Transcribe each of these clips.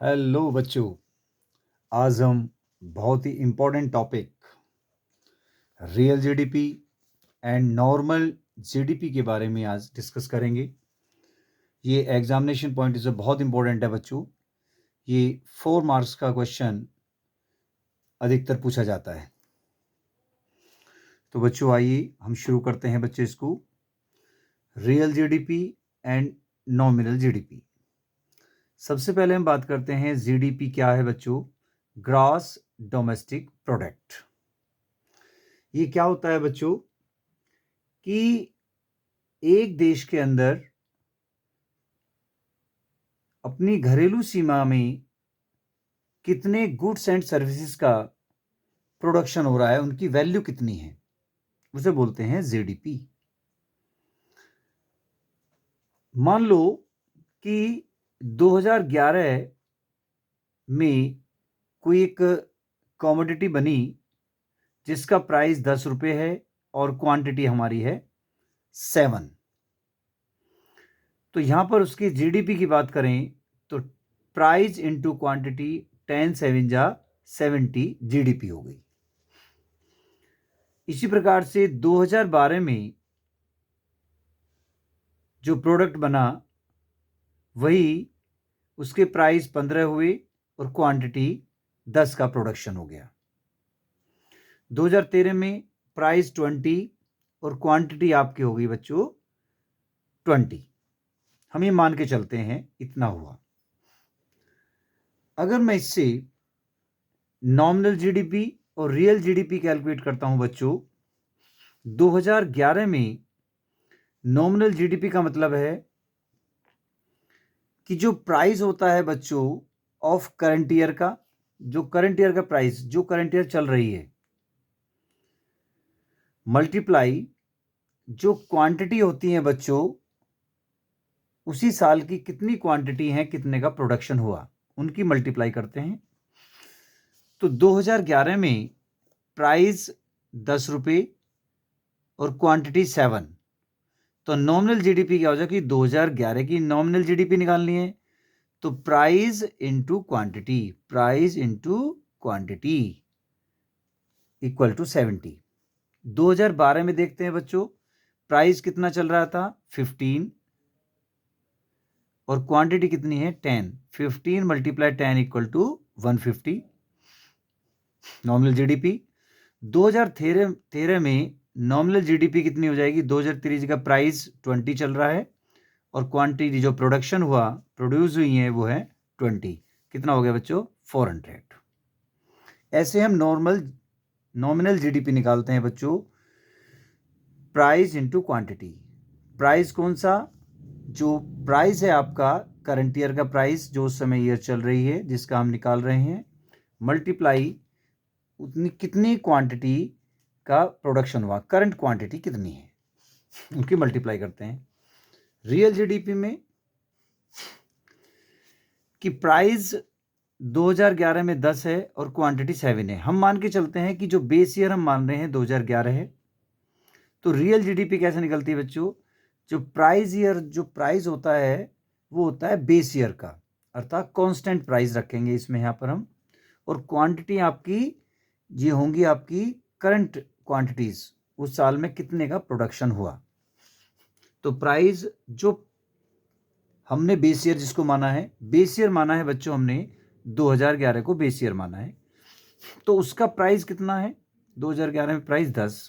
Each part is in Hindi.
हेलो बच्चों। आज हम बहुत ही important topic real GDP and normal GDP के बारे में आज डिस्कस करेंगे। ये एग्जामिनेशन पॉइंट से बहुत इम्पोर्टेंट है बच्चों। ये 4 मार्क्स का क्वेश्चन अधिकतर पूछा जाता है। तो बच्चों आइए हम शुरू करते हैं बच्चे इसको। Real GDP and nominal GDP. सबसे पहले हम बात करते हैं जीडीपी क्या है बच्चों। Gross domestic product. ये क्या होता है बच्चों कि एक देश के अंदर अपनी घरेलू सीमा में कितने गुड्स एंड सर्विसेज का प्रोडक्शन हो रहा है, उनकी वैल्यू कितनी है, उसे बोलते हैं जीडीपी। मान लो कि 2011 में कोई एक कमोडिटी बनी जिसका प्राइस 10 रुपये है और क्वांटिटी हमारी है 7। तो यहां पर उसकी जीडीपी की बात करें तो प्राइस इंटू क्वांटिटी 10 7 जा 70 जीडीपी हो गई। इसी प्रकार से 2012 में जो प्रोडक्ट बना वही उसके प्राइस 15 हुए और क्वांटिटी 10 का प्रोडक्शन हो गया। 2013 में प्राइस 20 और क्वांटिटी आपकी हो गई बच्चों 20। हम ये मान के चलते हैं इतना हुआ। अगर मैं इससे नॉमिनल जीडीपी और रियल जीडीपी कैलकुलेट करता हूं बच्चों, 2011 में नॉमिनल जीडीपी का मतलब है कि जो प्राइस होता है बच्चों ऑफ करंट ईयर का, जो करंट ईयर का प्राइस जो करंट ईयर चल रही है, मल्टीप्लाई जो क्वांटिटी होती है बच्चों उसी साल की कितनी क्वांटिटी है, कितने का प्रोडक्शन हुआ, उनकी मल्टीप्लाई करते हैं। तो 2011 में प्राइस 10 रुपये और क्वांटिटी 7, तो नॉमिनल जीडीपी क्या हो जाएगी, 2011 की नॉमिनल जीडीपी निकालनी है तो price into quantity, price into quantity equal to 70। 2012 में देखते हैं बच्चों प्राइस कितना चल रहा था 15 और क्वांटिटी कितनी है 10। 15 multiply 10 equal to 150 nominal GDP. 2013 में नॉमिनल जीडीपी कितनी हो जाएगी, 2013 का प्राइस 20 चल रहा है और क्वांटिटी जो प्रोडक्शन हुआ प्रोड्यूस हुई है वो है 20। कितना हो गया बच्चों 400। ऐसे हम नॉमिनल जीडीपी निकालते हैं बच्चों, प्राइस इंटू क्वांटिटी। प्राइस कौन सा, जो प्राइस है आपका करंट ईयर का प्राइस जो उस समय ईयर चल रही है जिसका हम निकाल रहे हैं, मल्टीप्लाई उतनी कितनी क्वांटिटी का प्रोडक्शन हुआ, करंट क्वांटिटी कितनी है उनकी मल्टीप्लाई करते हैं। रियल जीडीपी में कि प्राइस 2011 में 10 है और क्वांटिटी 7 है, हम मान के चलते हैं कि जो बेस ईयर हम मान रहे हैं 2011 है। तो रियल जीडीपी कैसे निकलती है बच्चों, जो प्राइस ईयर जो प्राइस होता है वो होता है बेस ईयर का, अर्थात कांस्टेंट प्राइस रखेंगे इसमें यहाँ पर हम, और क्वांटिटी आपकी ये होंगी आपकी करंट क्वांटिटीज, उस साल में कितने का प्रोडक्शन हुआ। तो प्राइस जो हमने बेस ईयर जिसको माना है, बेस ईयर माना है बच्चों हमने 2011 को बेस ईयर माना है, तो उसका प्राइस कितना है 2011 में प्राइस 10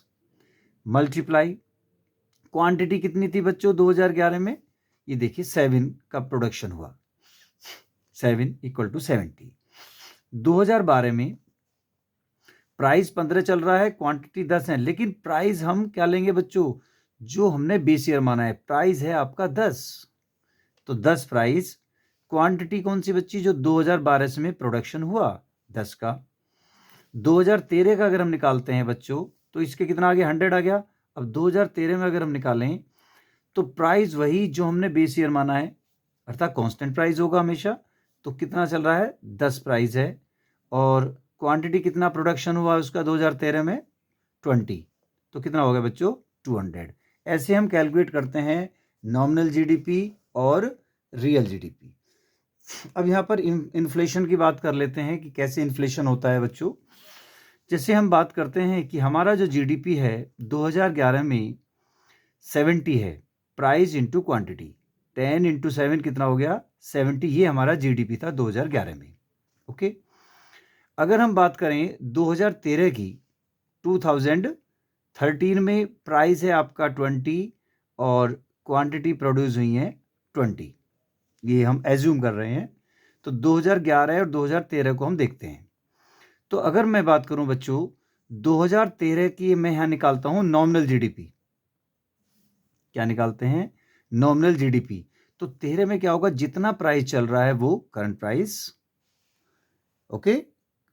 मल्टीप्लाई क्वांटिटी कितनी थी बच्चों 2011 में, ये देखिए 7 का प्रोडक्शन हुआ, 7 इक्वल टू 70। 2012 में प्राइस 15 चल रहा है, क्वांटिटी 10 है, लेकिन प्राइस हम क्या लेंगे बच्चों, जो हमने बेस ईयर माना है, प्राइस है आपका 10, तो 10 प्राइस, क्वांटिटी कौन सी बच्ची जो 2012 में प्रोडक्शन हुआ 10 का। 2013 का अगर हम निकालते हैं बच्चों तो इसके कितना आ गया 100 आ गया। अब 2013 में अगर हम निकालें तो प्राइस वही जो हमने बेस ईयर माना है, अर्थात कांस्टेंट प्राइस होगा हमेशा, तो कितना चल रहा है 10 प्राइस है और क्वांटिटी कितना प्रोडक्शन हुआ उसका 2013 में 20, तो कितना हो गया बच्चों 200। ऐसे हम कैलकुलेट करते हैं नॉमिनल जीडीपी और रियल जीडीपी। अब यहाँ पर इन्फ्लेशन की बात कर लेते हैं कि कैसे इन्फ्लेशन होता है बच्चों। जैसे हम बात करते हैं कि हमारा जो जीडीपी है 2011 में 70 है, प्राइस इंटू क्वांटिटी, 10 इंटू 7 कितना हो गया 70, ये हमारा जीडीपी था 2011 में। ओके, अगर हम बात करें 2013 की, 2013 में प्राइस है आपका 20 और क्वांटिटी प्रोड्यूस हुई है 20, ये हम एज्यूम कर रहे हैं। तो 2011 और 2013 को हम देखते हैं। तो अगर मैं बात करूं बच्चों 2013 की, मैं यहां निकालता हूं नॉमिनल जीडीपी। क्या निकालते हैं? Nominal GDP. तो 13 में क्या होगा, जितना प्राइस चल रहा है वो करंट प्राइस। ओके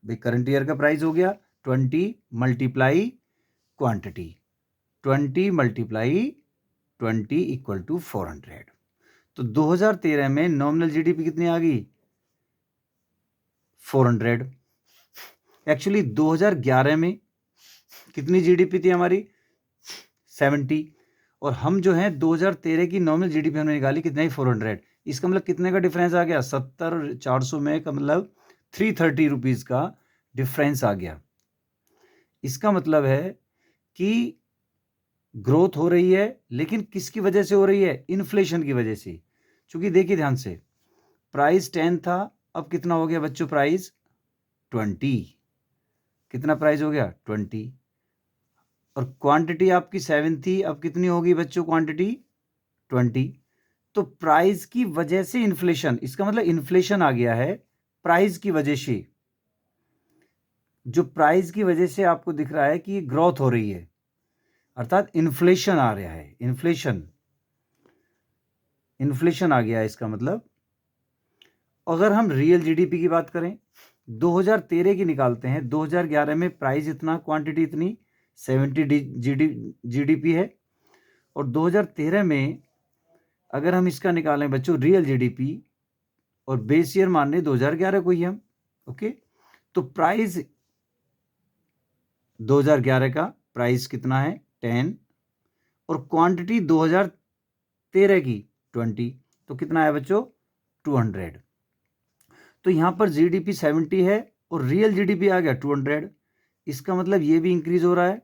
भाई, करंट ईयर का प्राइस हो गया 20 multiply quantity, 20 multiply 20 equal to 400। तो 2013 में नॉमिनल जीडीपी कितनी आ गई 400। एक्चुअली 2011 में कितनी जीडीपी थी हमारी 70, और हम जो है 2013 की नॉमिनल जीडीपी हमने निकाली कितना ही 400। इसका मतलब कितने का डिफरेंस आ गया 70 और 400 में का मतलब 330 रुपीज़ का डिफरेंस आ गया। इसका मतलब है कि ग्रोथ हो रही है, लेकिन किसकी वजह से हो रही है? इन्फ्लेशन की वजह से। क्योंकि देखिए ध्यान से, प्राइस 10 था, अब कितना हो गया बच्चों प्राइस 20। कितना प्राइस हो गया 20, और क्वांटिटी आपकी 7 थी, अब कितनी होगी बच्चों क्वांटिटी 20। तो प्राइस की वजह से इन्फ्लेशन, इसका मतलब इन्फ्लेशन आ गया है प्राइस की वजह से। जो प्राइस की वजह से आपको दिख रहा है कि ग्रोथ हो रही है, अर्थात इन्फ्लेशन आ रहा है, इन्फ्लेशन आ गया है। इसका मतलब अगर हम रियल जीडीपी की बात करें 2013 की निकालते हैं, 2011 में प्राइस इतना, क्वांटिटी इतनी 70 जीडीपी है, और 2013 में अगर हम इसका निकालें बच्चों रियल जीडीपी, और बेस ईयर मान लें 2011 को ही हम। ओके, तो प्राइस 2011 का प्राइस कितना है 10, और क्वांटिटी 2013 की 20, तो कितना है बच्चों 200। तो यहां पर जीडीपी 70 है और रियल जीडीपी आ गया 200। इसका मतलब ये भी इंक्रीज हो रहा है,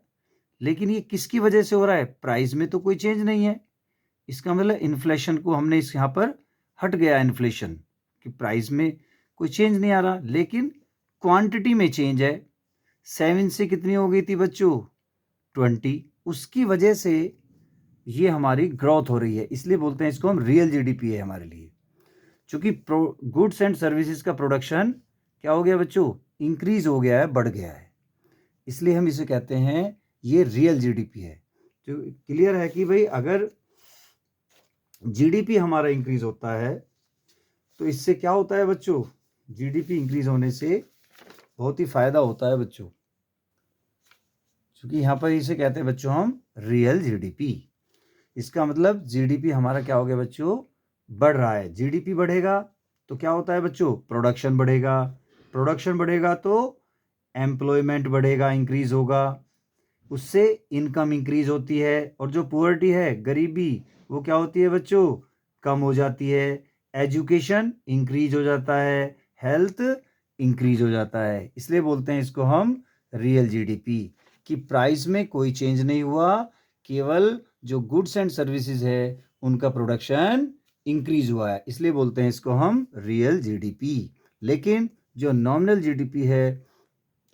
लेकिन ये किसकी वजह से हो रहा है? प्राइस में तो कोई चेंज नहीं है। इसका मतलब इन्फ्लेशन को हमने इस यहां पर हट गया, इन्फ्लेशन कि प्राइस में कोई चेंज नहीं आ रहा, लेकिन क्वांटिटी में चेंज है। 7 से कितनी हो गई थी बच्चों 20, उसकी वजह से ये हमारी ग्रोथ हो रही है, इसलिए बोलते हैं इसको हम रियल जीडीपी है हमारे लिए। क्योंकि गुड्स एंड सर्विसेज का प्रोडक्शन क्या हो गया बच्चों, इंक्रीज हो गया है, बढ़ गया है, इसलिए हम इसे कहते हैं ये रियल जीडीपी है। तो क्लियर है कि भाई अगर जीडीपी हमारा इंक्रीज होता है तो इससे क्या होता है बच्चों, जीडीपी इंक्रीज होने से बहुत ही फायदा होता है बच्चों, क्योंकि यहां पर इसे कहते हैं बच्चों हम रियल जीडीपी। इसका मतलब जीडीपी हमारा क्या हो गया बच्चों, बढ़ रहा है। जीडीपी बढ़ेगा तो क्या होता है बच्चों, प्रोडक्शन बढ़ेगा, प्रोडक्शन बढ़ेगा तो एम्प्लॉयमेंट बढ़ेगा, इंक्रीज होगा, उससे इनकम इंक्रीज होती है, और जो पुअर्टी है, गरीबी, वो क्या होती है बच्चों, कम हो जाती है, एजुकेशन इंक्रीज हो जाता है, हेल्थ इंक्रीज हो जाता है। इसलिए बोलते हैं इसको हम रियल जीडीपी, कि प्राइस में कोई चेंज नहीं हुआ, केवल जो गुड्स एंड सर्विसेज है उनका प्रोडक्शन इंक्रीज हुआ है, इसलिए बोलते हैं इसको हम रियल जीडीपी। लेकिन जो नॉमिनल जीडीपी है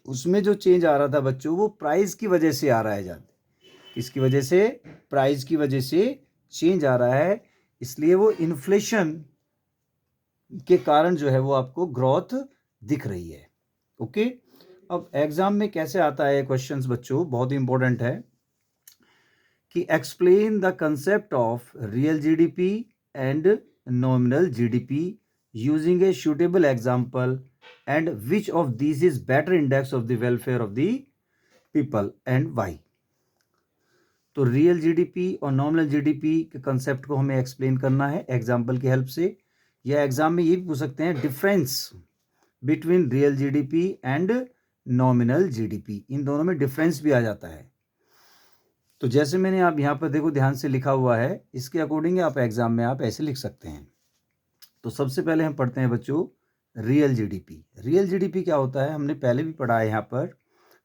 उसमें जो चेंज आ रहा था बच्चों, वो प्राइस की वजह से आ रहा है ज़्यादा। किसकी वजह से? प्राइस की वजह से चेंज आ रहा है, इसलिए वो इन्फ्लेशन के कारण जो है वो आपको ग्रोथ दिख रही है। ओके, अब एग्जाम में कैसे आता है क्वेश्चंस बच्चों, बहुत ही इंपॉर्टेंट है कि explain the concept of real GDP and nominal GDP using A suitable example, and which of these is better index of the welfare of the people and why। तो रियल जीडीपी और नॉमिनल जीडीपी के कंसेप्ट को हमें एक्सप्लेन करना है एग्जाम्पल की हेल्प से, या एग्जाम में ये भी पूछ सकते हैं difference between real GDP and nominal GDP, इन दोनों में डिफरेंस भी आ जाता है। तो जैसे मैंने आप यहाँ पर देखो ध्यान से लिखा हुआ है, इसके अकॉर्डिंग आप एग्जाम में आप ऐसे लिख सकते हैं तो सबसे पहले हम पढ़ते हैं बच्चों रियल जीडीपी। रियल जीडीपी क्या होता है, हमने पहले भी पढ़ा है, यहाँ पर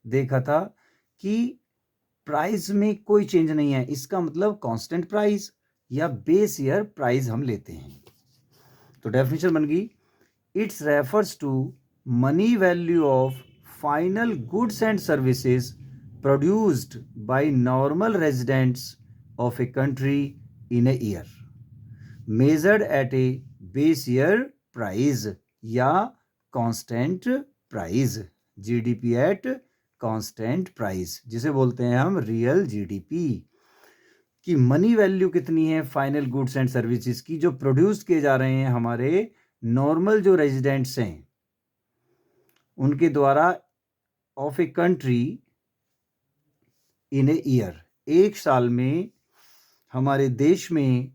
देखा था कि प्राइस में कोई चेंज नहीं है, इसका मतलब कांस्टेंट प्राइस या बेस ईयर प्राइस हम लेते हैं। तो डेफिनेशन बन गई, it's refers to money value of final goods and services produced by normal residents of a country in a year, measured at a base year price या constant price. GDP at constant price, जिसे बोलते हैं हम रियल जीडीपी। कि मनी वैल्यू कितनी है फाइनल गुड्स एंड सर्विसेज की, जो प्रोड्यूस किए जा रहे हैं हमारे नॉर्मल जो रेजिडेंट्स हैं उनके द्वारा, of a country in a year, एक साल में हमारे देश में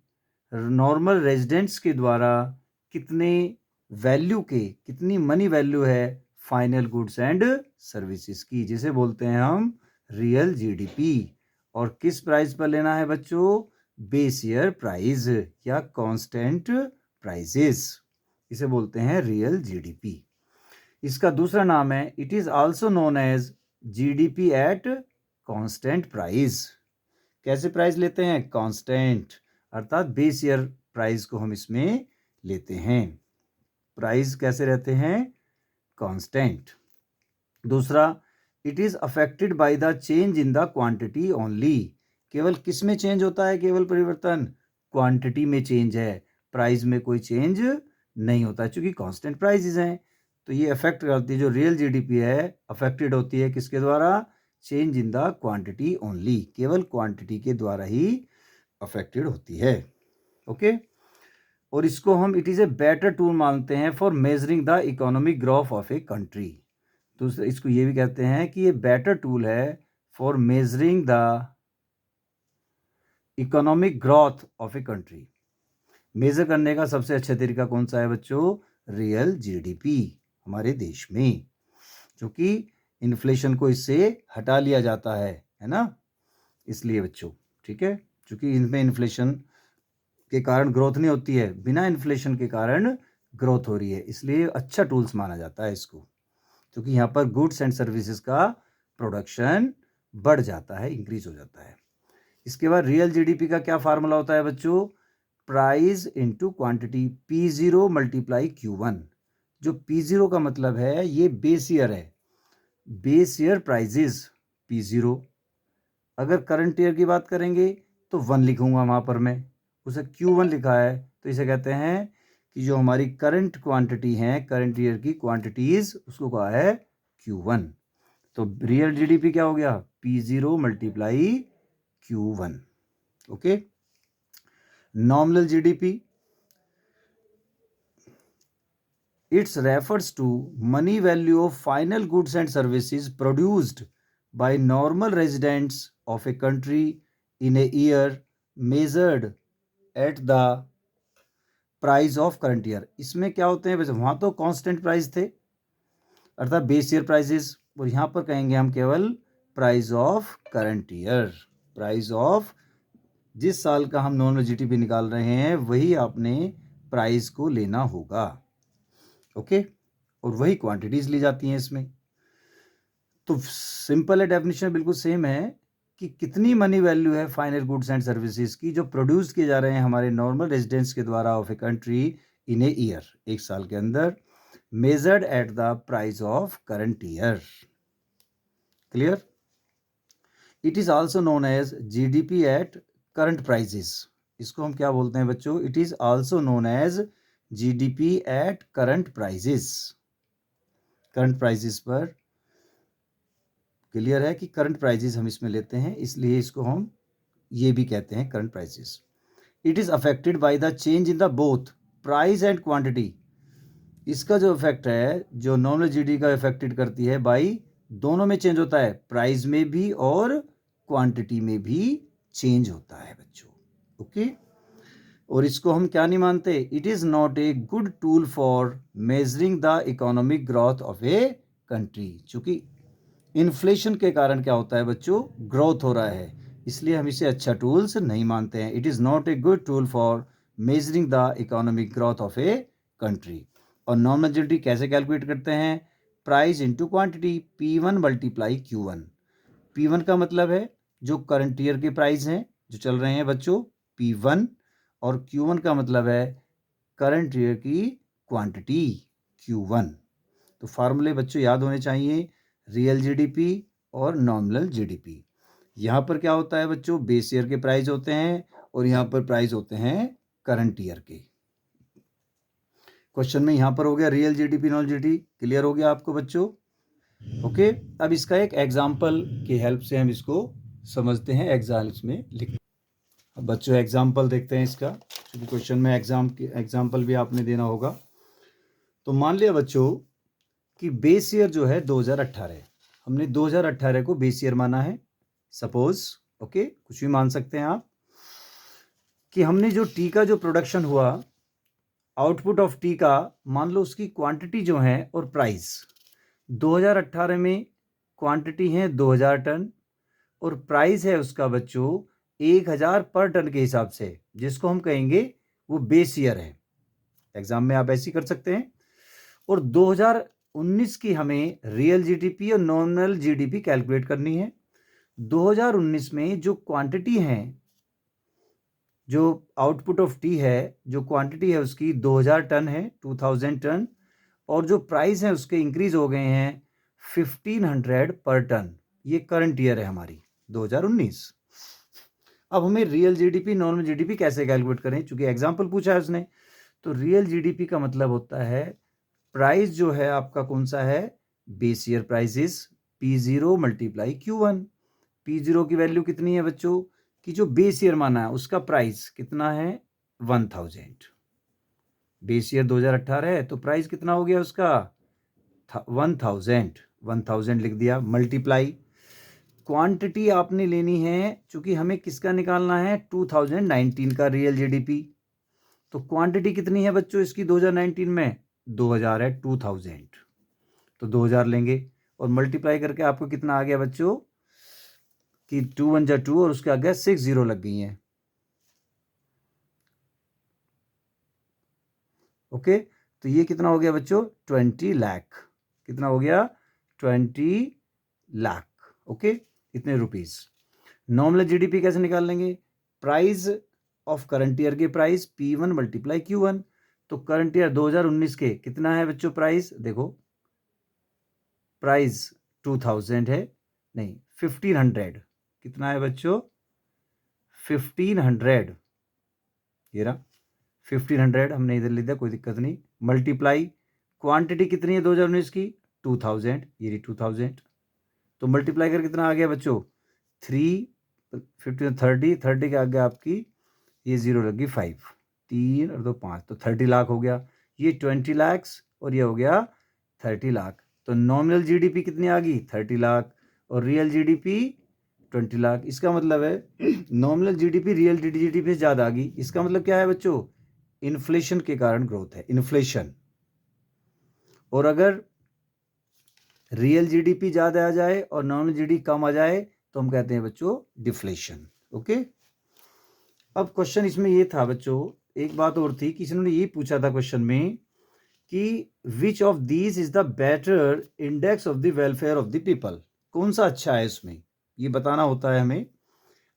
नॉर्मल रेजिडेंट्स के द्वारा कितने वैल्यू के, कितनी मनी वैल्यू है फाइनल गुड्स एंड सर्विसेज की, जिसे बोलते हैं हम रियल जीडीपी। और किस प्राइस पर लेना है बच्चों, बेस ईयर प्राइस या कांस्टेंट प्राइसेस, इसे बोलते हैं रियल जीडीपी। इसका दूसरा नाम है, it is also known as GDP at constant price. कैसे प्राइस लेते हैं, कांस्टेंट, अर्थात बेस ईयर प्राइस को हम इसमें लेते हैं। प्राइस कैसे रहते हैं, कांस्टेंट। दूसरा, it is affected by the change in the quantity only. केवल किस में चेंज होता है, केवल परिवर्तन क्वांटिटी में चेंज है, प्राइस में कोई चेंज नहीं होता है, क्योंकि कांस्टेंट प्राइसेस हैं। तो ये अफेक्ट करती है, जो रियल जीडीपी है अफेक्टेड होती है किसके द्वारा, change in the quantity only, केवल क्वांटिटी के द्वारा ही अफेक्टेड होती है। ओके, और इसको हम it is a better tool मानते हैं for measuring the economic growth of a country. तो इसको ये भी कहते हैं कि ये बेटर टूल है for measuring the economic growth of a country. Measure करने का सबसे अच्छा तरीका कौन सा है बच्चों, रियल जीडीपी हमारे देश में, क्योंकि इन्फ्लेशन को इससे हटा लिया जाता है ना, इसलिए बच्चों, ठीक है, क्योंकि इनमें इन्फ्लेशन के कारण ग्रोथ नहीं होती है, बिना इन्फ्लेशन के कारण ग्रोथ हो रही है, इसलिए अच्छा टूल्स माना जाता है इसको, क्योंकि यहाँ पर गुड्स एंड सर्विसेज का प्रोडक्शन बढ़ जाता है, इंक्रीज हो जाता है। इसके बाद रियल जीडीपी का क्या फार्मूला होता है बच्चों, price into quantity, P0 multiply Q1। जो P0 का मतलब है ये बेस ईयर है, बेस ईयर प्राइजेस P0। अगर करंट ईयर की बात करेंगे तो 1 लिखूंगा वहाँ पर मैं, उसे Q1 लिखा है, तो इसे कहते हैं कि जो हमारी करंट क्वांटिटी है, करंट ईयर की क्वांटिटीज, उसको कहा है Q1। तो रियल जीडीपी क्या हो गया, P0 multiply Q1। Okay, nominal GDP, it's refers to money value of final goods and services produced by normal residents of a country in a year, measured at the price of current year. इसमें क्या होते हैं वैसे, वहाँ तो कांस्टेंट प्राइस थे अर्थात बेस ईयर प्राइसेस, और यहाँ पर कहेंगे हम केवल price of current year. Price of जिस साल का हम नॉमिनल जीडीपी निकाल रहे हैं वही आपने प्राइस को लेना होगा। ओके, और वही क्वांटिटीज ली जाती हैं इसमें। तो सिंपल है, डेफिनेशन बिल्कुल सेम है कि कितनी मनी वैल्यू है फाइनल गुड्स एंड सर्विसेज की, जो प्रोड्यूस किए जा रहे हैं हमारे नॉर्मल रेजिडेंट्स के द्वारा of a country in a year, एक साल के अंदर, measured at the price of current year. Clear? It is also known as GDP at current prices. इसको हम क्या बोलते हैं बच्चों, it is also known as GDP at current prices. Current prices पर क्लियर है कि करंट प्राइसेस हम इसमें लेते हैं, इसलिए इसको हम ये भी कहते हैं current prices. It is affected by the change in the both price and quantity. इसका जो इफेक्ट है, जो नॉमिनल जीडीपी का इफेक्टेड करती है, बाई दोनों में चेंज होता है, प्राइस में भी और क्वांटिटी में भी चेंज होता है बच्चों। ओके, और इसको हम क्या नहीं मानते, it is not a good tool for measuring the economic growth of a country. चूंकि इन्फ्लेशन के कारण क्या होता है बच्चों, ग्रोथ हो रहा है, इसलिए हम इसे अच्छा टूल्स नहीं मानते हैं। It is not a good tool for measuring the economic growth of a country. और नॉर्मल जीडीपी कैसे कैलकुलेट करते हैं? Price into quantity, P1 multiply Q1। P1 का मतलब है जो करंट ईयर के प्राइस हैं जो चल रहे हैं बच्चों, P1, और Q1 का मतलब है करंट ईयर की क्वांटिटी, Q1। तो फार्मूले बच्चों याद होने चाहिए, रियल जीडीपी और नॉमिनल जीडीपी। यहाँ पर क्या होता है बच्चों, बेस ईयर के प्राइस होते हैं और यहाँ पर प्राइस होते हैं करंट ईयर के। क्वेश्चन में यहाँ पर हो गया real GDP nominal GDP, clear हो गया आपको बच्चों? ओके, अब इसका एक एग्जाम्पल की हेल्प से हम इसको समझते हैं, एग्जाम्स में लिख। अब बच्चों एग्जाम्पल देखते हैं इसका, क्योंकि क्वेश्चन में एग्जाम्पल भी आपने देना होगा। तो मान लिया बच्चों कि बेस ईयर जो है 2018 है, हमने 2018 को बेस ईयर माना है, सपोज, ओके, कुछ भी मान सकते हैं आप, कि हमने जो टी का जो प्रोडक्शन हुआ, आउटपुट ऑफ टी का, मान लो उसकी क्वांटिटी जो है और प्राइस 2018 में क्वांटिटी है 2000 टन और प्राइस है उसका बच्चों 1000 पर टन के हिसाब से, जिसको हम कहेंगे वो बेस ईयर है। एग्जाम में आप ऐसे ही कर सकते हैं। और 2019 की हमें रियल जीडीपी और नॉमिनल जीडीपी कैलकुलेट करनी है। 2019 में जो क्वांटिटी है, जो आउटपुट ऑफ टी है, जो क्वांटिटी है उसकी 2000 टन है, 2000 टन, और जो प्राइस है उसके इंक्रीज हो गए हैं 1500 पर टन। ये करंट ईयर है हमारी 2019। अब हमें रियल जीडीपी नॉर्मल जीडीपी कैसे कैलकुलेट करें, चूंकि एग्जांपल पूछा है उसने। तो रियल जीडीपी का मतलब होता है प्राइस जो है आपका कौन सा है, base year prices, P0 multiply Q1। P0 की वैल्यू कितनी है बच्चों, कि जो बेस ईयर माना है उसका प्राइस कितना है, 1000। बेस ईयर 2018 है तो प्राइस कितना हो गया उसका, 1000 लिख दिया, मल्टीप्लाई क्वांटिटी आपने लेनी है, चूंकि हमें किसका निकालना है, 2019 का रियल जीडीपी। तो क्वांटिटी कितनी है बच्चों इसकी 2019 में, 2000 है, 2000, तो 2000 लेंगे और मल्टीप्लाई करके आपको कितना आ गया बच्चों, कि 2 1 जा 2 और उसके आगे 6 जीरो लग गई हैं। ओके, तो ये कितना हो गया बच्चों, 20 लाख। कितना हो गया, 20 लाख। ओके, इतने रुपीस। नॉमिनल जीडीपी कैसे निकाल लेंगे, प्राइस ऑफ करंट ईयर के प्राइस P1 मल्टीप्लाई Q1। तो करंट ईयर 2019 के कितना है बच्चों प्राइस, देखो प्राइस 2000 है, नहीं 1500, कितना है बच्चों, 1500, ये रहा 1500, हमने इधर ले दिया, कोई दिक्कत नहीं। मल्टीप्लाई क्वांटिटी कितनी है 2019 की, 2000, ये रही 2000, तो मल्टीप्लाई कर कितना आ गया बच्चों, 3 15 30 के आगे आपकी ये जीरो लगी 5, 3 और 2 5, तो 30 लाख हो गया। ये 20 लाख और ये हो गया 30 लाख। तो नॉमिनल जीडीपी कितनी आ गई, 30 लाख, और रियल जीडीपी 20 लाख। इसका मतलब है नॉमिनल जीडीपी रियल जीडीपी से ज़्यादा आ गई। इसका मतलब क्या है बच्चों, इन्फ्लेशन के कारण ग्रोथ है, इन्फ्लेशन। और अगर रियल जीडीपी ज़्यादा आ जाए और नॉमिनल जीडीपी कम आ जाए तो हम कहते हैं बच्चों डिफ्लेशन। ओके, अब क्वेश्चन इसमें ये था बच्चों, एक बात और थी कि इन्होंने ये पूछा था क्वेश्चन में कि which of these is the better index of the welfare of the people, कौन सा अच्छा है इसमें, ये बताना होता है हमें।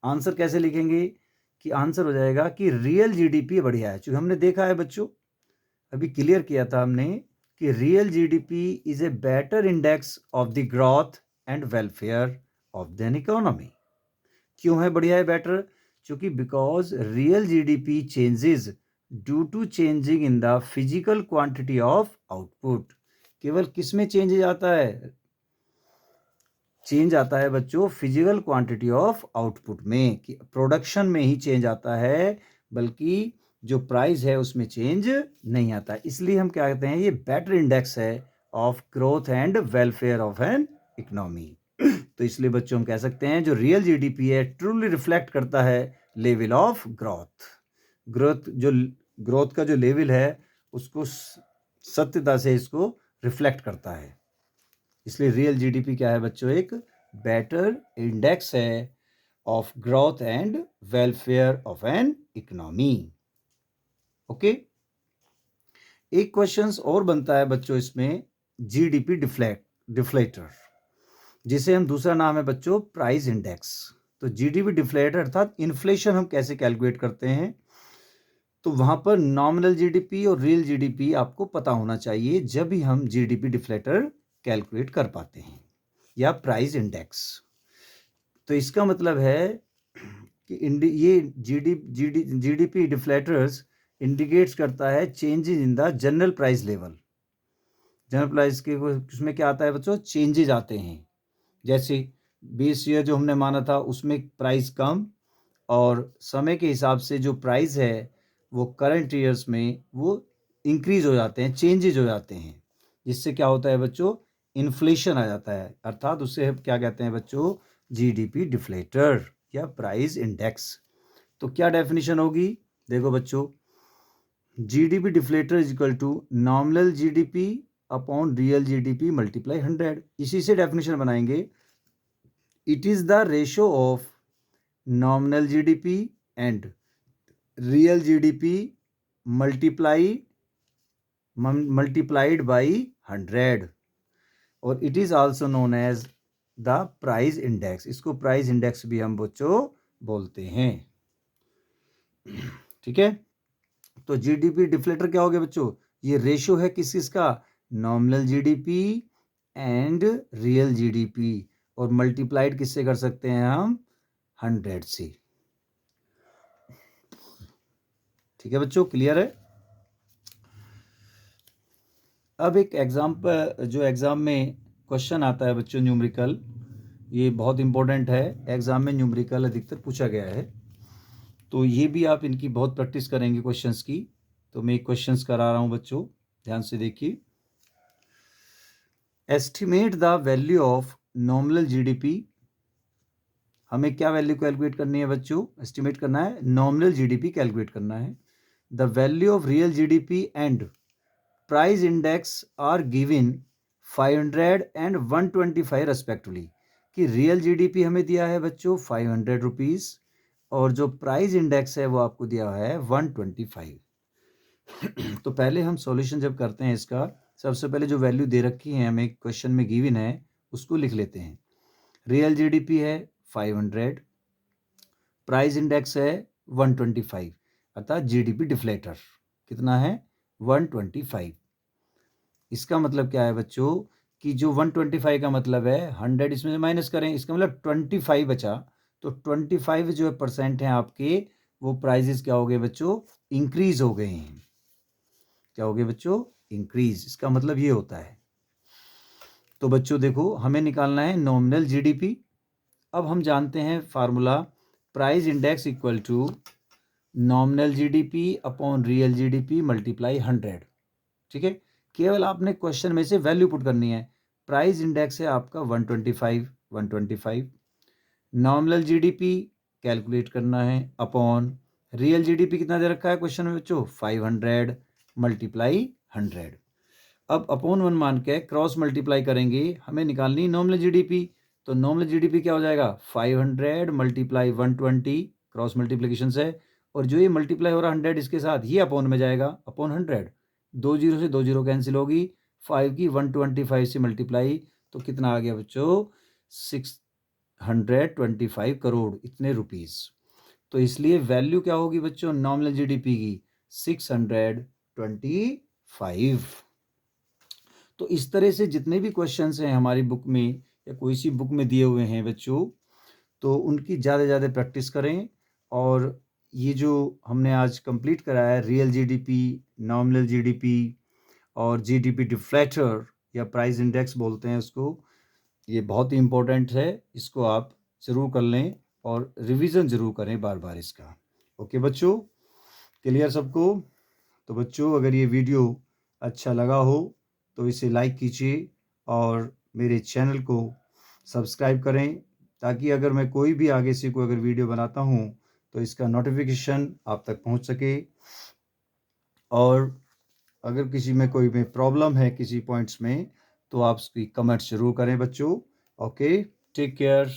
आंसर कैसे लिखेंगे, कि आंसर हो जाएगा कि रियल जीडीपी बढ़िया है, क्योंकि हमने देखा है बच्चों, अभी क्लियर किया था हमने कि real GDP is a better index of the growth and welfare of the economy. क्यों है बढ़िया है, बेटर, क्योंकि because real GDP changes due to changing in the physical quantity of output. केवल किस में चेंज आता है, चेंज आता है बच्चों फिजिकल क्वांटिटी ऑफ आउटपुट में, कि प्रोडक्शन में ही चेंज आता है, बल्कि जो प्राइस है उसमें चेंज नहीं आता। इसलिए हम क्या कहते हैं, ये बेटर इंडेक्स है of growth and welfare of an economy. तो इसलिए बच्चों हम कह सकते हैं जो रियल जीडीपी है ट्रूली रिफ्लेक्ट करता है लेवल ऑफ ग्रोथ। ग्रोथ का जो लेवल है उसको सत्यता से इसको रिफ्लेक्ट करता है। इसलिए रियल जीडीपी क्या है बच्चों, एक बेटर इंडेक्स है of growth and welfare of an economy. Okay, एक क्वेश्चंस और बनता है बच्चों इसमें, जीडीपी डिफ्लेटर, जिसे हम दूसरा नाम है बच्चों प्राइस इंडेक्स। तो जीडीपी डिफ्लेटर अर्थात इन्फ्लेशन हम कैसे कैलकुलेट करते हैं, तो वहां पर नॉमिनल जीडीपी और रियल जीडीपी आपको पता होना चाहिए, जब भी हम जीडीपी डिफ्लेटर कैलकुलेट कर पाते हैं, या प्राइस इंडेक्स। तो इसका मतलब है कि ये जीडीपी डिफ्लेटर्स इंडिकेट्स करता है changes in the general price level. General price के उसमें क्या आता है बच्चों, चेंजेस आते हैं। जैसे बेस ईयर जो हमने माना था उसमें प्राइस कम, और समय के हिसाब से जो प्राइस है वो करंट ईयर्स में वो इंक्रीज हो जाते हैं, चेंजेज हो जाते हैं, जिससे क्या होता है बच्चों, इन्फ्लेशन आ जाता है। अर्थात उससे क्या कहते हैं बच्चों, जीडीपी डिफ्लेटर या प्राइस इंडेक्स। तो क्या डेफिनेशन होगी, देखो बच्चों, GDP deflator is equal to nominal GDP upon real GDP multiply 100। इसी से डेफिनेशन बनाएंगे, it is the ratio of nominal GDP and real GDP multiplied by 100, और it is also known as the price index. इसको प्राइस इंडेक्स भी हम बच्चों बोलते हैं। ठीक है, तो जीडीपी डिफ्लेटर क्या हो गया बच्चों, ये रेशियो है किसका, nominal GDP and real GDP, और मल्टीप्लाइड किससे कर सकते हैं हम, 100 से। ठीक है बच्चों, क्लियर है। अब एक एग्जाम्पल, जो एग्जाम में क्वेश्चन आता है बच्चों न्यूमेरिकल, ये बहुत इंपॉर्टेंट है, एग्जाम में न्यूमेरिकल अधिकतर पूछा गया है, तो ये भी आप इनकी बहुत प्रैक्टिस करेंगे क्वेश्चंस की। तो मैं एक क्वेश्चंस करा रहा हूं बच्चों, ध्यान से देखिए। Estimate the value of nominal GDP. हमें क्या वैल्यू कैलकुलेट करनी है बच्चों, एस्टिमेट करना है, नॉमिनल जीडीपी कैलकुलेट करना है। The value of real GDP and price index are given 500 and 125 respectively. कि रियल जीडीपी हमें दिया है बच्चों 500 रुपीज, और जो प्राइस इंडेक्स है वो आपको दिया है 125। तो पहले हम सॉल्यूशन जब करते हैं इसका, सबसे पहले जो वैल्यू दे रखी है हमें क्वेश्चन में गिवन है उसको लिख लेते हैं। रियल जीडीपी है 500, प्राइस इंडेक्स है 125, अर्थात जीडीपी डिफ्लेटर कितना है 125। इसका मतलब क्या है बच्चों, कि जो 125 का मतलब है 100 इसमें से माइनस करें, इसका मतलब 25 बचा। तो 25 जो परसेंट है आपके, वो प्राइजेस क्या हो गए बच्चों, इंक्रीज हो गए हैं। क्या हो गए बच्चों, इंक्रीज। इसका मतलब ये होता है। तो बच्चों देखो, हमें निकालना है नॉमिनल जीडीपी। अब हम जानते हैं formula, price index equal to nominal GDP upon real GDP multiply 100। ठीक है, केवल आपने क्वेश्चन में से वैल्यू पुट करनी है। प्राइस इंडेक्स है आपका 125, नॉमिनल जीडीपी कैलकुलेट करना है अपॉन रियल जीडीपी कितना दे रखा है क्वेश्चन में बच्चों, 500 मल्टीप्लाई 100। अब अपॉन 1 मान के क्रॉस मल्टीप्लाई करेंगे, हमें निकालनी नॉमिनल जीडीपी। तो नॉमिनल जीडीपी क्या हो जाएगा, 500 मल्टीप्लाई 120, क्रॉस मल्टीप्लिकेशन से, और जो ये मल्टीप्लाई हो रहा 100 इसके साथ, ये अपॉन में जाएगा, अपॉन 100, 2 जीरो से 2 जीरो कैंसिल होगी, 5 की 125 से मल्टीप्लाई, तो कितना आ गया बच्चों, 625 करोड़, इतने रुपीस। तो इसलिए वैल्यू क्या होगी बच्चों नॉमिनल जीडीपी की, 625। तो इस तरह से जितने भी क्वेश्चंस हैं हमारी बुक में या कोई सी बुक में दिए हुए हैं बच्चों, तो उनकी ज़्यादा से ज़्यादा प्रैक्टिस करें। और ये जो हमने आज कंप्लीट कराया है, रियल जीडीपी, नॉमिनल जीडीपी और जीडीपी डिफ्लेटर या प्राइस इंडेक्स बोलते हैं उसको, ये बहुत ही इम्पोर्टेंट है। इसको आप ज़रूर कर लें और रिवीजन ज़रूर करें बार बार इसका। ओके बच्चों, क्लियर सबको। तो बच्चों, अगर ये वीडियो अच्छा लगा हो तो इसे लाइक कीजिए और मेरे चैनल को सब्सक्राइब करें, ताकि अगर मैं कोई भी आगे से कोई अगर वीडियो बनाता हूँ तो इसका नोटिफिकेशन आप तक पहुँच सके। और अगर किसी में कोई में प्रॉब्लम है किसी पॉइंट्स में, तो आप उसकी कमेंट्स जरूर करें बच्चों। Okay, take care.